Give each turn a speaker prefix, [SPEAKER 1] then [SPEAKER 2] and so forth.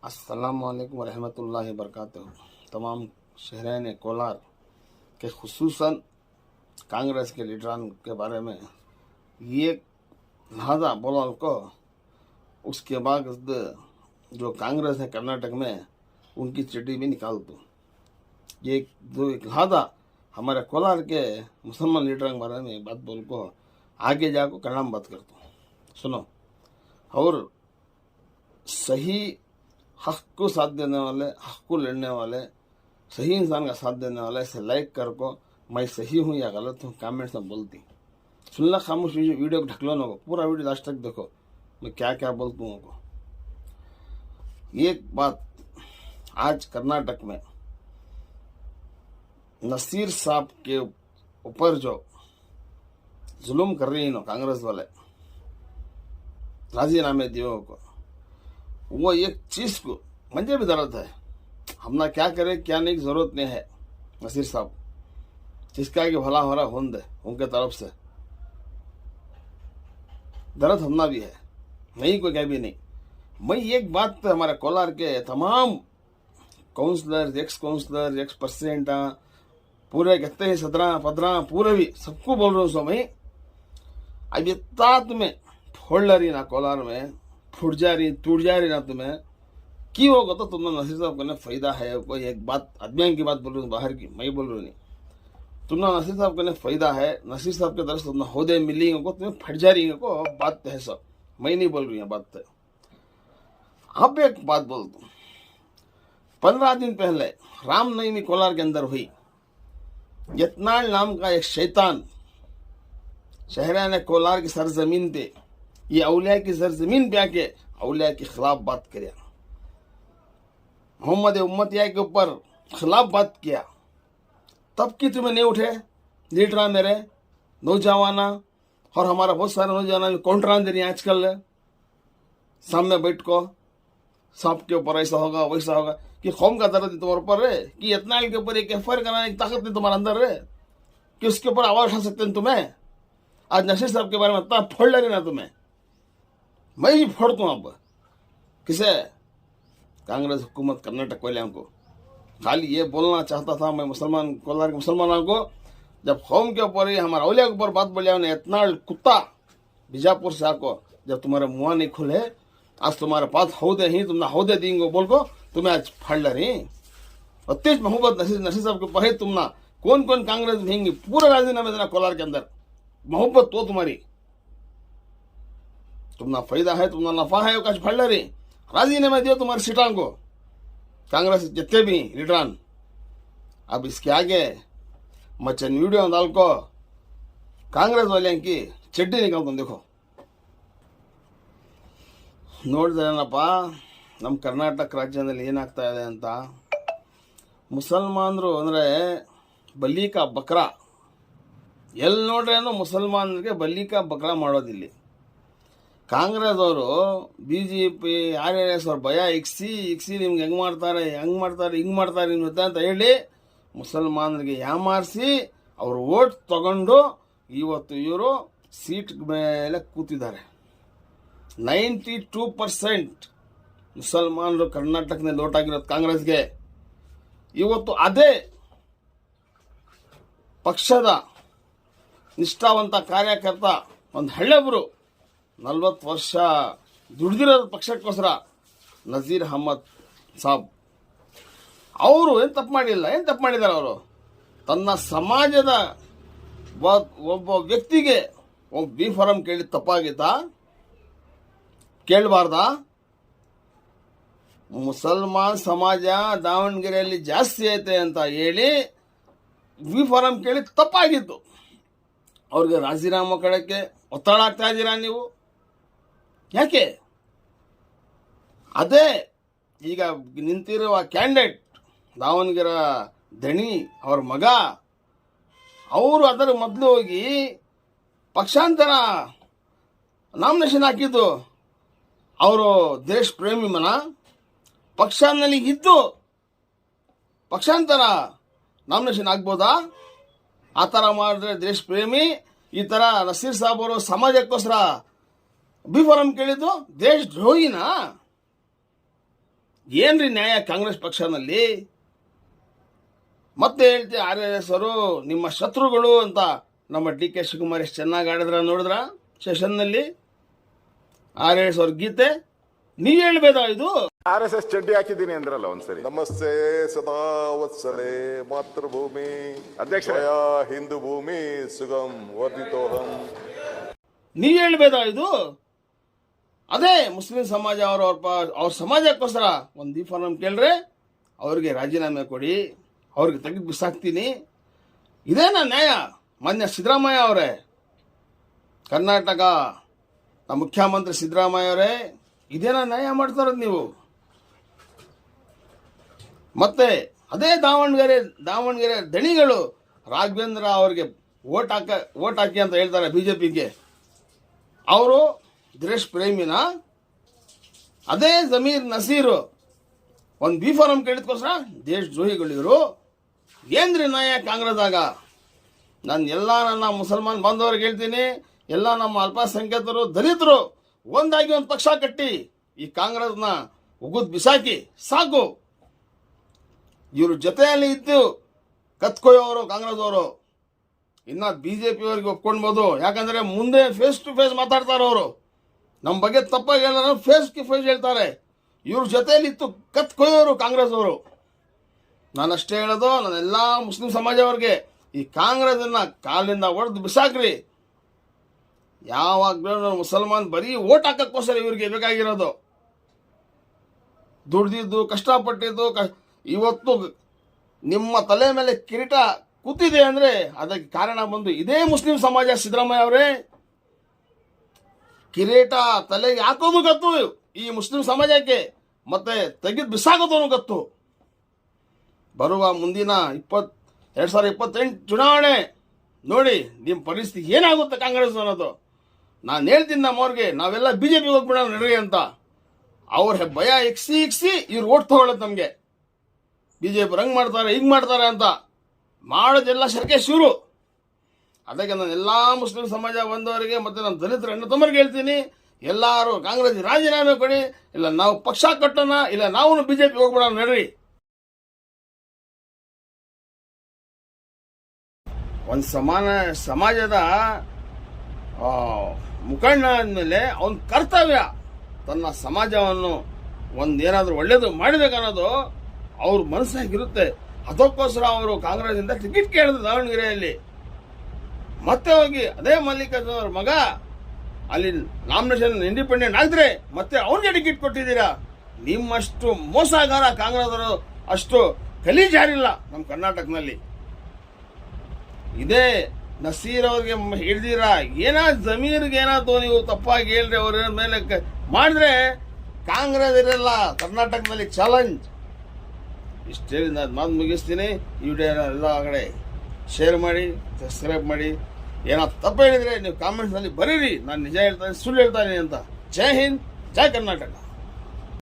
[SPEAKER 1] अस्सलामुअलैकुम वरहमतुल्लाहि वबरकातुहू। तमाम शहरैन कोलार के खुसूसन कांग्रेस के लीडरान के बारे में ये लिहाजा बोला को उसके बाद जो कांग्रेस है कर्नाटक में उनकी चिट्ठी भी निकाल दो। ये जो एक लिहाजा हमारे कोलार के मुसलमान लीडर के बारे में बात बोल को आगे जाको करना बात कर दो। सुनो, और सही हक को साथ देने वाले, हक को लड़ने वाले, सही इंसान का साथ देने वाले इसे लाइक कर को मैं सही हूँ या गलत हूँ कमेंट्स में बोलती। सुनना खामोश वीडियो को ढकलो ना को, पूरा वीडियो लास्ट तक देखो मैं क्या क्या बोलता हूँ को। एक बात, आज कर्नाटक में नसीर साहब के ऊपर जो जुल्म कर रही है कांग्रेस वाले, राजीनामे दियो को, वो एक चीज को मुझे भी दर्द है। हमना क्या करे क्या नहीं जरूरत नहीं है। नसीर साहब जिसका कि भला हमारा होंद है उनके तरफ से दर्द हमना भी है, नहीं कोई कह भी नहीं। मैं एक बात तो हमारे कोलार के तमाम काउंसलर, एक्स परसेंट पूरे कहते हैं सदरा पदरा पूरे भी सबको बोल रहा हूँ। सो मैं अब इतना तुम्हें फोड़ रही ना कोलार में, फुट जा रही टूट जा रही ना तुम्हें की होगा तो तुमने नसीर साहब को फायदा है। कोई एक बात अभियान की बात बोल रही हूँ, बाहर की मैं बोल रही हूँ नहीं। तुमने नसीर साहब को फायदा है, नसीर साहब के तरफ से तुमने होदे मिलेंगे को तुम्हें फट जा रही को बात है सब, मैं नहीं बोल रही हूँ बात है। अब एक बात बोल दूं, 15 दिन पहले रामनवमी कोलार के अंदर हुई। यत्नाल नाम का एक शैतान शहरा ने कोलार की सरजमीन पे, ये औलिया की सरजमीन पे आके औलिया के खिलाफ बात किया, मोहम्मद उम्मतिया के ऊपर खिलाफ बात किया। तब की तुम्हें नहीं उठे लीडर मेरे नौजवाना, और हमारा बहुत सारे नौजवान कॉन्ट्रान दे रही है आजकल सामने बैठ को सांप के ऊपर ऐसा होगा वैसा होगा कि कौम का दर्द तुम्हारे ऊपर है कि यत्नाल के ऊपर एक एफआईआर कराने की ताकत नहीं तुम्हारे अंदर है कि उसके ऊपर आवाज उठा सकते हैं तुम्हें। आज नशीर साहब के बारे में इतना फोड़ ले रही ना तुम्हें, मैं ही फोड़ता हूं। अब किसे कांग्रेस हुकूमत कर्नाटक वाले को खाली ये बोलना चाहता था मैं मुसलमान कोलार के मुसलमानों को, जब कौम के ऊपर ही हमारा औलिया के ऊपर बात बोलिया उन्हें इतना कुत्ता बीजापुर से आको, जब तुम्हारे मुंह नहीं खुले आज तुम्हारे पास हौदे ही तुमने हौदे देंगे बोल को तुम्हें आज फाड़ ले रही। और तेज मोहब्बत नसीर साहब के ऊपर है तुमना, कौन कौन कांग्रेस भेंगी पूरे राजीनामे देना कोलार के अंदर मोहब्बत तो तुम्हारी, तुमना फायदा है तुमना नफा है वो फाड़ ले रही। राजीनामे दियो तुम्हारे सीटां को कांग्रेस जितने भी लीडरान। अब इसके आगे मचन वीडियो डाल को कांग्रेस वाले की चड्डी निकाल तुम देखो। ನೋಡಿದ್ರೇನಪ್ಪ ನಮ್ಮ ಕರ್ನಾಟಕ ರಾಜ್ಯದಲ್ಲಿ ಏನಾಗ್ತಾ ಇದೆ ಅಂತ, ಮುಸಲ್ಮಾನರು ಅಂದರೆ ಬಲಿಕಾ ಬಕ್ರಾ, ಎಲ್ಲಿ ನೋಡ್ರೇನು ಮುಸಲ್ಮಾನರಿಗೆ ಬಲಿಕಾ ಬಕ್ರಾ ಮಾಡೋದಿಲ್ಲಿ ಕಾಂಗ್ರೆಸ್ ಅವರು, BJP RS ಅವ್ರ ಭಯ ಇಕ್ಸಿ ನಿಮ್ಗೆ ಹೆಂಗೆ ಮಾಡ್ತಾರೆ ಹಿಂಗೆ ಮಾಡ್ತಾರೆ ಅಂತ ಹೇಳಿ ಮುಸಲ್ಮಾನರಿಗೆ ಯಾಮಾರಿಸಿ ಅವರು ಓಟ್ ತಗೊಂಡು ಇವತ್ತು ಇವರು ಸೀಟ್ ಮೇಲೆ ಕೂತಿದ್ದಾರೆ। 92% ಮುಸಲ್ಮಾನರು ಕರ್ನಾಟಕದಲ್ಲಿ ಓಟ್ ಆಗಿರೋದು ಕಾಂಗ್ರೆಸ್ಗೆ। ಇವತ್ತು ಅದೇ ಪಕ್ಷದ ನಿಷ್ಠಾವಂತ ಕಾರ್ಯಕರ್ತ ಒಂದು ಹಳ್ಳೆಬ್ರು 40 ವರ್ಷ ದುಡಿದಿರೋದು ಪಕ್ಷಕ್ಕೋಸ್ಕರ ನಜೀರ್ ಅಹಮದ್ ಸಾಬ್ ಅವರು ಏನು ತಪ್ಪು ಮಾಡಿದ್ದಾರೆ ಅವರು ತನ್ನ ಸಮಾಜದ ಒಬ್ಬ ವ್ಯಕ್ತಿಗೆ ಒಬ್ಬ ಬಿ ಫಾರಂ ಕೇಳಿದ ತಪ್ಪಾಗಿತ್ತಾ? ಕೇಳಬಾರ್ದ? ಮುಸಲ್ಮಾನ್ ಸಮಾಜ ದಾವಣಗೆರೆಯಲ್ಲಿ ಜಾಸ್ತಿ ಐತೆ ಅಂತ ಹೇಳಿ ವಿ ಫಾರಂ ಕೇಳಿ ತಪ್ಪಾಗಿತ್ತು, ಅವ್ರಿಗೆ ರಾಜೀನಾಮೆ ಕೊಡಕ್ಕೆ ಒತ್ತಡ ಆಗ್ತಾ ಇದ್ದೀರಾ ನೀವು ಯಾಕೆ? ಅದೇ ಈಗ ನಿಂತಿರುವ ಕ್ಯಾಂಡಿಡೇಟ್ ದಾವಣಗೆರೆ ದಣಿ ಅವ್ರ ಮಗ, ಅವರು ಅದರ ಮೊದಲು ಹೋಗಿ ಪಕ್ಷಾಂತರ ನಾಮಿನೇಷನ್ ಹಾಕಿದ್ದು, ಅವರು ದೇಶ ಪ್ರೇಮಿ ಮನ ಪಕ್ಷದಲ್ಲಿ ಇದ್ದು ಪಕ್ಷಾಂತರ ನಾಮಿನೇಷನ್ ಆಗ್ಬೋದಾ? ಆ ಥರ ಮಾಡಿದ್ರೆ ದೇಶ ಪ್ರೇಮಿ, ಈ ಥರ ನಸೀರ್ ಸಾಬ್ ಅವರು ಸಮಾಜಕ್ಕೋಸ್ಕರ ಬಿ ಫಾರಂ ಕೇಳಿದ್ದು ದೇಶ ದ್ರೋಹಿನಾ? ಏನ್ರಿ ನ್ಯಾಯ ಕಾಂಗ್ರೆಸ್ ಪಕ್ಷನಲ್ಲಿ? ಮತ್ತೆ ಹೇಳ್ತೀವಿ RSS ಅವರು ನಿಮ್ಮ ಶತ್ರುಗಳು ಅಂತ. ನಮ್ಮ DK ಶಿವಕುಮಾರ್ ಎಷ್ಟು ಚೆನ್ನಾಗಿ ಆಡಿದ್ರ ನೋಡಿದ್ರ ಸೆಷನ್ನಲ್ಲಿ. RSS ಅವ್ರ ಗೀತೆ ನೀವ್ ಹೇಳ್ಬೇದ ಇದು?
[SPEAKER 2] RSS ಚಡ್ಡಿ ಹಾಕಿದ್ದೀನಿ ಅಂದ್ರಲ್ಲ ಒಂದ್ಸರಿ.
[SPEAKER 3] ನಮಸ್ತೆ ಸದಾ ವತ್ಸಲೆ ಮಾತೃಭೂಮಿ
[SPEAKER 2] ಅಧ್ಯಕ್ಷರೇ.
[SPEAKER 3] ಹಿಂದೂ ಭೂಮಿ ಸುಗಂ ವರ್ಧಿತೋಹಂ.
[SPEAKER 1] ನೀವ್ ಹೇಳ್ಬೇದ ಇದು? ಅದೇ ಮುಸ್ಲಿಂ ಸಮಾಜ ಅವ್ರ ಸಮಾಜಕ್ಕೋಸ್ಕರ ಒಂದು ಡಿಫಾರ್ಮ್ ಕೇಳ್ರೆ ಅವ್ರಿಗೆ ರಾಜೀನಾಮೆ ಕೊಡಿ, ಅವ್ರಿಗೆ ತೆಗೆದು ಬಿಸಾಕ್ತೀನಿ. ಇದೇನಾ ನ್ಯಾಯ? ಮಾನ್ಯ ಸಿದ್ದರಾಮಯ್ಯ ಅವರೇ, ಕರ್ನಾಟಕ ನಮ್ಮ ಮುಖ್ಯಮಂತ್ರಿ ಸಿದ್ದರಾಮಯ್ಯ ಅವರೇ, ಇದೇನಾ ನ್ಯಾಯ ಮಾಡ್ತಾರದು ನೀವು? ಮತ್ತೆ ಅದೇ ದಾವಣಗೆರೆ ದಣಿಗಳು ರಾಘವೇಂದ್ರ ಅವರಿಗೆ ಓಟ್ ಹಾಕಿ ಅಂತ ಹೇಳ್ತಾರೆ ಬಿಜೆಪಿಗೆ. ಅವರು ದೇಶ ಪ್ರೇಮಿನ? ಅದೇ ಜಮೀರ್ ನಸೀರು ಒಂದು ಬಿಫಾರಂ ಕೇಳಿದ್ಕೋಸ್ಕರ ದೇಶ ದ್ರೋಹಿಗಳಿವರು. ಏನ್ರಿ ನ್ಯಾಯ ಕಾಂಗ್ರೆಸ್ದಾಗ? ನಾನು ನನ್ನ ಮುಸಲ್ಮಾನ್ ಬಾಂಧವರಿಗೆ ಹೇಳ್ತೀನಿ, ಎಲ್ಲ ನಮ್ಮ ಅಲ್ಪಸಂಖ್ಯಾತರು ದಲಿತರು ಒಂದಾಗಿ ಒಂದು ಪಕ್ಷ ಕಟ್ಟಿ ಈ ಕಾಂಗ್ರೆಸ್ನ ಉಗುದ್ ಬಿಸಾಕಿ ಸಾಕು. ಇವ್ರ ಜೊತೆಯಲ್ಲಿ ಇದ್ದು ಕತ್ಕೊಯ್ಯೋರು ಕಾಂಗ್ರೆಸ್ ಅವರು. ಇನ್ನ ಬಿಜೆಪಿ ಅವರಿಗೆ ಒಪ್ಕೊಳ್ಬೋದು, ಯಾಕಂದ್ರೆ ಮುಂದೆ ಫೇಸ್ ಟು ಫೇಸ್ ಮಾತಾಡ್ತಾರೆ ಅವರು. ನಮ್ಮ ಬಗ್ಗೆ ತಪ್ಪಾಗಿ ಹೇಳಿದ್ರೆ ಫೇಸ್ ಟು ಫೇಸ್ ಹೇಳ್ತಾರೆ. ಇವ್ರ ಜೊತೆಯಲ್ಲಿ ಇತ್ತು ಕತ್ಕೊಯ್ಯೋರು ಕಾಂಗ್ರೆಸ್ ಅವರು. ನಾನಷ್ಟೇ ಹೇಳೋದು ನಾನೆಲ್ಲ ಮುಸ್ಲಿಂ ಸಮಾಜ ಅವ್ರಿಗೆ, ಈ ಕಾಂಗ್ರೆಸ್ ಅನ್ನ ಕಾಲಿಂದ ಹೊಡೆದು ಬಿಸಾಕ್ರಿ. ಯಾವಾಗಲೂ ಮುಸಲ್ಮಾನ್ ಬರೀ ಓಟ್ ಹಾಕಕ್ಕೋಸ್ಕರ ಇವ್ರಿಗೆ ಬೇಕಾಗಿರೋದು. ದುಡ್ದಿದ್ದು ಕಷ್ಟಪಟ್ಟಿದ್ದು ಇವತ್ತು ನಿಮ್ಮ ತಲೆ ಮೇಲೆ ಕಿರೀಟ ಕೂತಿದೆ ಅಂದ್ರೆ ಅದಕ್ಕೆ ಕಾರಣ ಬಂದು ಇದೇ ಮುಸ್ಲಿಂ ಸಮಾಜ. ಸಿದ್ದರಾಮಯ್ಯ ಅವರೇ, ಕಿರೀಟ ತಲೆಗೆ ಹಾಕೋದು ಗೊತ್ತು ಈ ಮುಸ್ಲಿಂ ಸಮಾಜಕ್ಕೆ, ಮತ್ತೆ ತೆಗೆದು ಬಿಸಾಕೋದು ಗೊತ್ತು. ಬರುವ ಮುಂದಿನ 2028 ಚುನಾವಣೆ ನೋಡಿ ನಿಮ್ಮ ಪರಿಸ್ಥಿತಿ ಏನಾಗುತ್ತೆ ಕಾಂಗ್ರೆಸ್ ಅನ್ನೋದು. ನಾನು ಹೇಳ್ತೀನಿ ನಮ್ಮವ್ರಿಗೆ, ನಾವೆಲ್ಲ ಬಿಜೆಪಿ ಹೋಗ್ಬಿಡೋಣ ನಡ್ರಿ ಅಂತ. ಅವ್ರ ಭಯ ಇಕ್ಸಿ ಇವ್ರು ಓಟ್ ತಗೊಳ್ಳೋದು ನಮಗೆ. ಬಿಜೆಪಿ ರಂಗ್ ಮಾಡ್ತಾರೆ, ಹಿಂಗ್ ಮಾಡ್ತಾರೆ ಅಂತ ಮಾಡೋದೆಲ್ಲ ಸರ್ಕೇಶ್ ಇವರು. ಅದಕ್ಕೆ ನಾನು ಎಲ್ಲಾ ಮುಸ್ಲಿಂ ಸಮಾಜ ಬಂದವರಿಗೆ ಮತ್ತೆ ನನ್ನ ದಲಿತರ ಅಣ್ಣ ತಮ್ಮರಿಗೆ ಹೇಳ್ತೀನಿ, ಎಲ್ಲಾರು ಕಾಂಗ್ರೆಸ್ ರಾಜೀನಾಮೆ ಕೊಡಿ, ಇಲ್ಲ ನಾವು ಪಕ್ಷ ಕಟ್ಟೋಣ, ಇಲ್ಲ ನಾವು ಬಿಜೆಪಿ ಹೋಗ್ಬಿಡೋಣ ನಡ್ರಿ. ಒಂದು ಸಮಾಜದ ಮುಖಂಡ ಆದ್ಮೇಲೆ ಅವನ ಕರ್ತವ್ಯ ತನ್ನ ಸಮಾಜವನ್ನು ಒಂದೇನಾದ್ರೂ ಒಳ್ಳೇದು ಮಾಡಬೇಕನ್ನೋದು ಅವ್ರ ಮನಸ್ಸಾಗಿರುತ್ತೆ. ಅದಕ್ಕೋಸ್ಕರ ಅವರು ಕಾಂಗ್ರೆಸ್ ಇಂದ ಟಿಕೆಟ್ ಕೇಳಿದ್ರು ದಾವಣಗೆರೆಯಲ್ಲಿ. ಮತ್ತೆ ಹೋಗಿ ಅದೇ ಮಲ್ಲಿಕಾರ್ಜುನ ಅವ್ರ ಮಗ ಅಲ್ಲಿ ನಾಮಿನೇಷನ್ ಇಂಡಿಪೆಂಡೆಂಟ್ ಆಗಿದ್ರೆ ಮತ್ತೆ ಅವ್ರಿಗೆ ಟಿಕೆಟ್ ಕೊಟ್ಟಿದ್ದೀರಾ. ನಿಮ್ಮಷ್ಟು ಮೋಸಗಾರ ಕಾಂಗ್ರೆಸ್ ಅವರು ಅಷ್ಟು ಗಲೀಜಾರಿಲ್ಲ ನಮ್ಮ ಕರ್ನಾಟಕದಲ್ಲಿ. ಇದೇ ನಸೀರ್ ಅವ್ರಿಗೆ ಹಿಡ್ದಿರಾ, ಜಮೀರ್ಗೆ ಏನಾದ್ರು ನೀವು ತಪ್ಪಾಗಿ ಹೇಳ್ರಿ ಅವ್ರ ಮೇಲೆ ಮಾಡಿದ್ರೆ ಕಾಂಗ್ರೆಸ್ ಇರಲ್ಲ ಕರ್ನಾಟಕದಲ್ಲಿ. ಚಾಲೆಂಜ್ ಇಷ್ಟು ಹೇಳಿ ನಾನು ಮಾತು ಮುಗಿಸ್ತೀನಿ. ಈ ವಿಡಿಯೋ ಎಲ್ಲ ಕಡೆ ಶೇರ್ ಮಾಡಿ, ಸಬ್ಸ್ಕ್ರೈಬ್ ಮಾಡಿ. ಏನಾದ್ರು ತಪ್ಪು ಹೇಳಿದ್ರೆ ನೀವು ಕಾಮೆಂಟ್ಸ್ನಲ್ಲಿ ಬರೀರಿ, ನಾನು ನಿಜ ಹೇಳ್ತಾನೆ ಸುಳ್ಳು ಹೇಳ್ತಾನೆ ಅಂತ. ಜೈ ಹಿಂದ್, ಜೈ ಕರ್ನಾಟಕ.